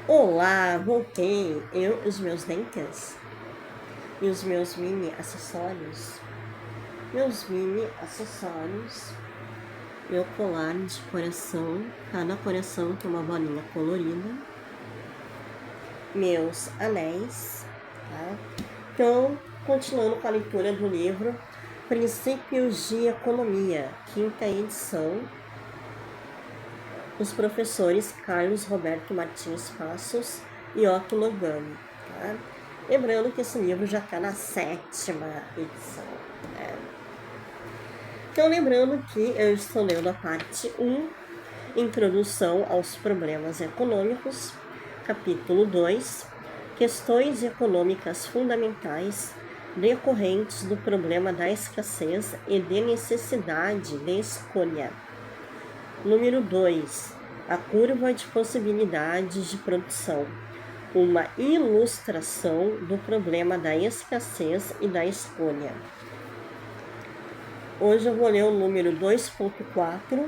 Olá, voltei. Eu, os meus dentes e os meus mini acessórios. Meu colar de coração, cada coração tem uma bolinha colorida. Meus anéis, tá? Então, continuando com a leitura do livro Princípios de Economia, quinta edição, os professores Carlos Roberto Martins Passos e Otto Logani. Tá? Lembrando que esse livro já está na 7ª edição. Né? Então, lembrando que eu estou lendo a parte 1, Introdução aos Problemas Econômicos, capítulo 2, Questões Econômicas Fundamentais decorrentes do problema da escassez e de necessidade de escolha. Número 2. A curva de possibilidades de produção. Uma ilustração do problema da escassez e da escolha. Hoje eu vou ler o número 2.4.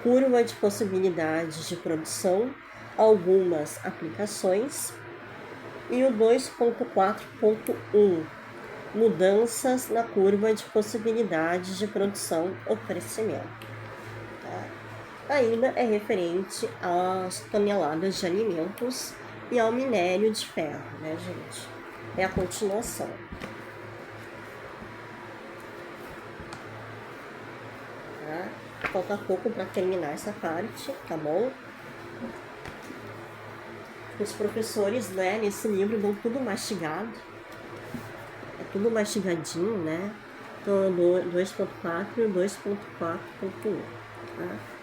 Curva de possibilidades de produção. Algumas aplicações. E o 2.4.1. Mudanças na curva de possibilidades de produção ou crescimento. Ainda é referente às toneladas de alimentos e ao minério de ferro, né, gente? É a continuação. Tá? Falta pouco para terminar essa parte, tá bom? Os professores, né, nesse livro dão tudo mastigado. É tudo mastigadinho, né? Então, 2.4 e 2.4.1, tá?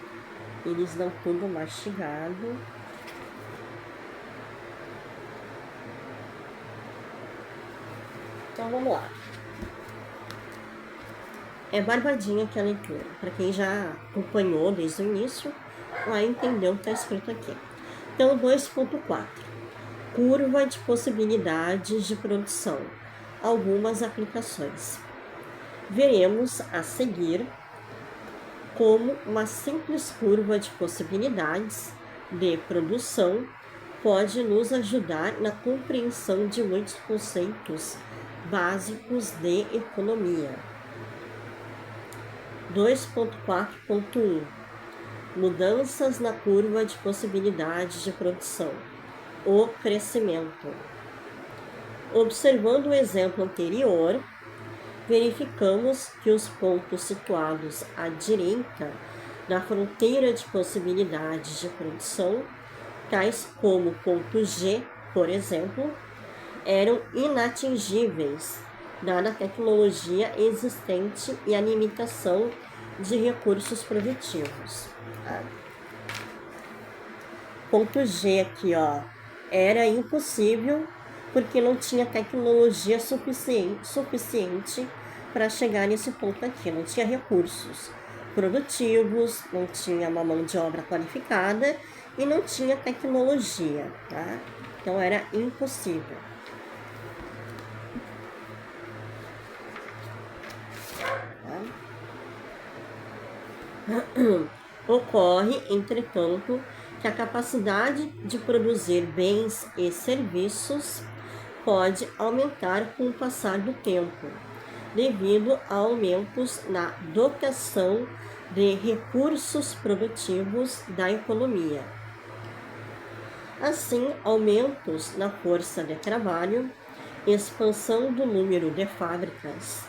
Eles dão tudo mastigado. Então vamos lá. É barbadinha aqui a leitura. Para quem já acompanhou desde o início, vai entender o que está escrito aqui. Então, 2.4. Curva de possibilidades de produção. Algumas aplicações. Veremos a seguir como uma simples curva de possibilidades de produção pode nos ajudar na compreensão de muitos conceitos básicos de economia. 2.4.1 Mudanças na curva de possibilidades de produção. O crescimento. Observando o exemplo anterior, verificamos que os pontos situados à direita da fronteira de possibilidades de produção, tais como o ponto G, por exemplo, eram inatingíveis, dada a tecnologia existente e a limitação de recursos produtivos. Tá? Ponto G aqui, ó, era impossível porque não tinha tecnologia suficiente para chegar nesse ponto aqui, não tinha recursos produtivos, não tinha uma mão de obra qualificada e não tinha tecnologia, tá? Então era impossível. Tá? Ocorre, entretanto, que a capacidade de produzir bens e serviços pode aumentar com o passar do tempo, devido a aumentos na dotação de recursos produtivos da economia. Assim, aumentos na força de trabalho, expansão do número de fábricas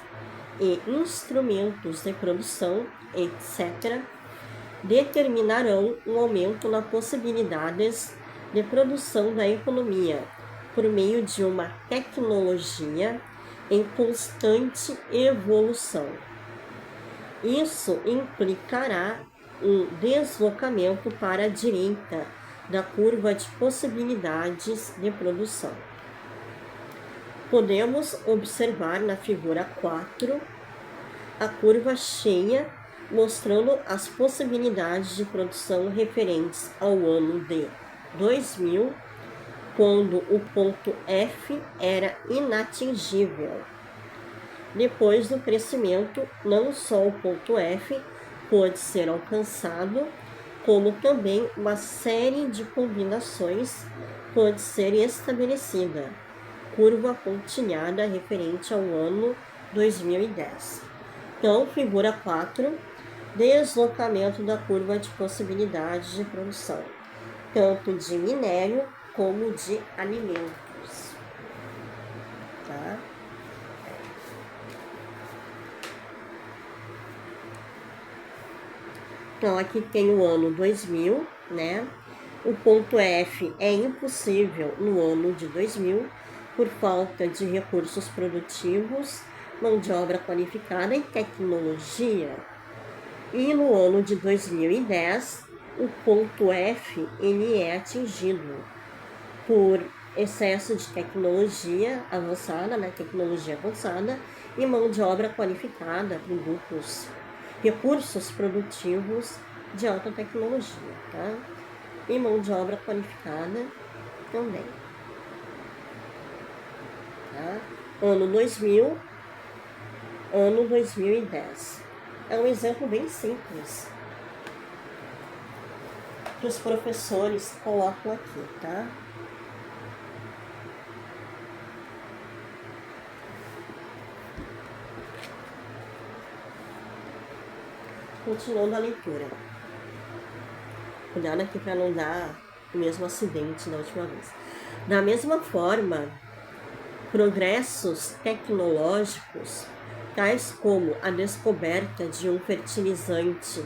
e instrumentos de produção, etc., determinarão um aumento nas possibilidades de produção da economia por meio de uma tecnologia em constante evolução. Isso implicará um deslocamento para a direita da curva de possibilidades de produção. Podemos observar na figura 4 a curva cheia mostrando as possibilidades de produção referentes ao ano de 2000, quando o ponto F era inatingível. Depois do crescimento, não só o ponto F pôde ser alcançado, como também uma série de combinações pode ser estabelecida. Curva pontilhada referente ao ano 2010. Então, figura 4, deslocamento da curva de possibilidades de produção, tanto de minério como de alimentos. Tá? Então, aqui tem o ano 2000, né? O ponto F é impossível no ano de 2000 por falta de recursos produtivos, mão de obra qualificada e tecnologia. E no ano de 2010, o ponto F ele é atingido por excesso de tecnologia avançada, né? Tecnologia avançada e mão de obra qualificada, produtos, recursos produtivos de alta tecnologia, tá? E mão de obra qualificada também. Tá? Ano 2000, ano 2010. É um exemplo bem simples que os professores colocam aqui, tá? Continuando a leitura. Cuidado aqui para não dar o mesmo acidente da última vez. Da mesma forma, progressos tecnológicos, tais como a descoberta de um fertilizante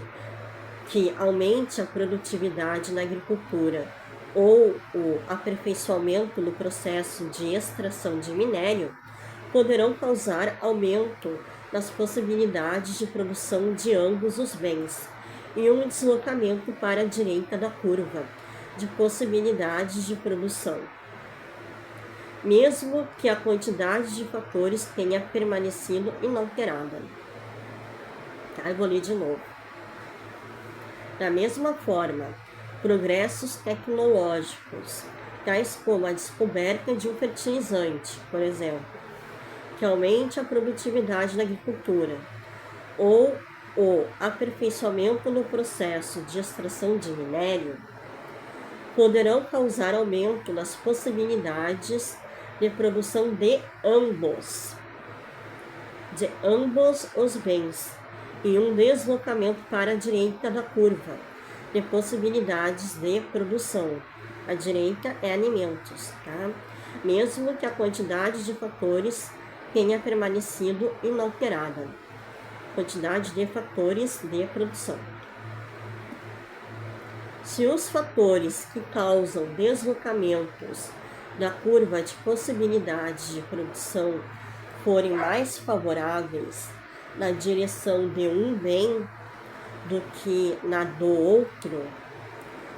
que aumente a produtividade na agricultura ou o aperfeiçoamento no processo de extração de minério, poderão causar aumento nas possibilidades de produção de ambos os bens e um deslocamento para a direita da curva de possibilidades de produção, mesmo que a quantidade de fatores tenha permanecido inalterada. Tá? Eu vou ler de novo. Da mesma forma, progressos tecnológicos, tais como a descoberta de um fertilizante, por exemplo, que aumente a produtividade na agricultura, ou o aperfeiçoamento no processo de extração de minério, poderão causar aumento nas possibilidades de produção de ambos os bens, e um deslocamento para a direita da curva de possibilidades de produção. A direita é alimentos, tá? Mesmo que a quantidade de fatores tenha permanecido inalterada. Quantidade de fatores de produção. Se os fatores que causam deslocamentos da curva de possibilidades de produção forem mais favoráveis na direção de um bem do que na do outro,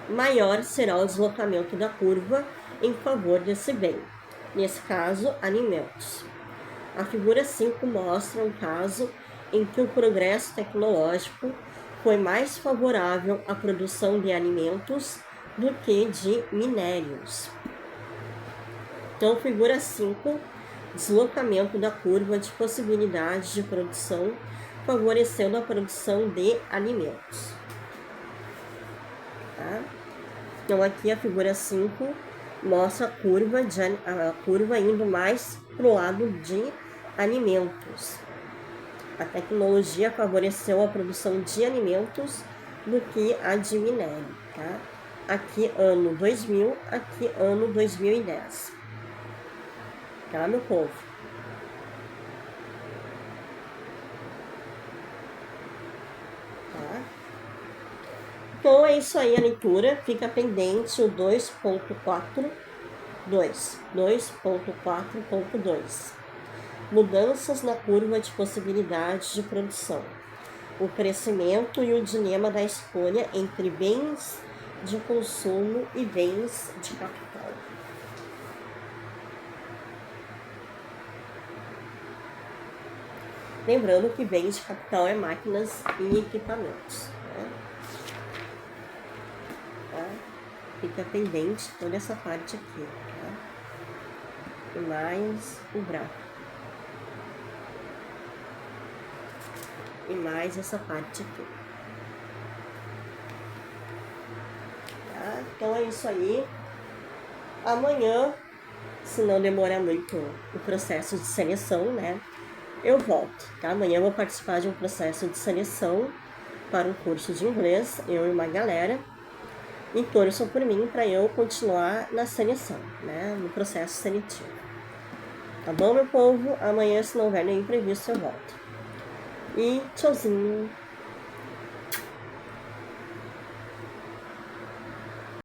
maior será o deslocamento da curva em favor desse bem, nesse caso, alimentos. A figura 5 mostra um caso em que o progresso tecnológico foi mais favorável à produção de alimentos do que de minérios. Então, figura 5, deslocamento da curva de possibilidades de produção, favorecendo a produção de alimentos. Tá? Então, aqui a figura 5 mostra a curva indo mais para o lado de alimentos. A tecnologia favoreceu a produção de alimentos do que a de minério, tá? Aqui ano 2000, aqui ano 2010. Tá, meu povo? Tá? Então é isso aí a leitura. Fica pendente o 2.4.2. Mudanças na curva de possibilidades de produção. O crescimento e o dilema da escolha entre bens de consumo e bens de capital. Lembrando que bens de capital é máquinas e equipamentos. Né? Tá? Fica pendente toda essa parte aqui. Tá? E mais o gráfico. E mais essa parte aqui. Então é isso aí. Amanhã, se não demorar muito o processo de seleção, né? Eu volto, tá? Amanhã eu vou participar de um processo de seleção para um curso de inglês, eu e uma galera. E torçam por mim para eu continuar na seleção, né? No processo seletivo. Tá bom, meu povo? Amanhã, se não houver nenhum imprevisto, eu volto. E tchauzinho!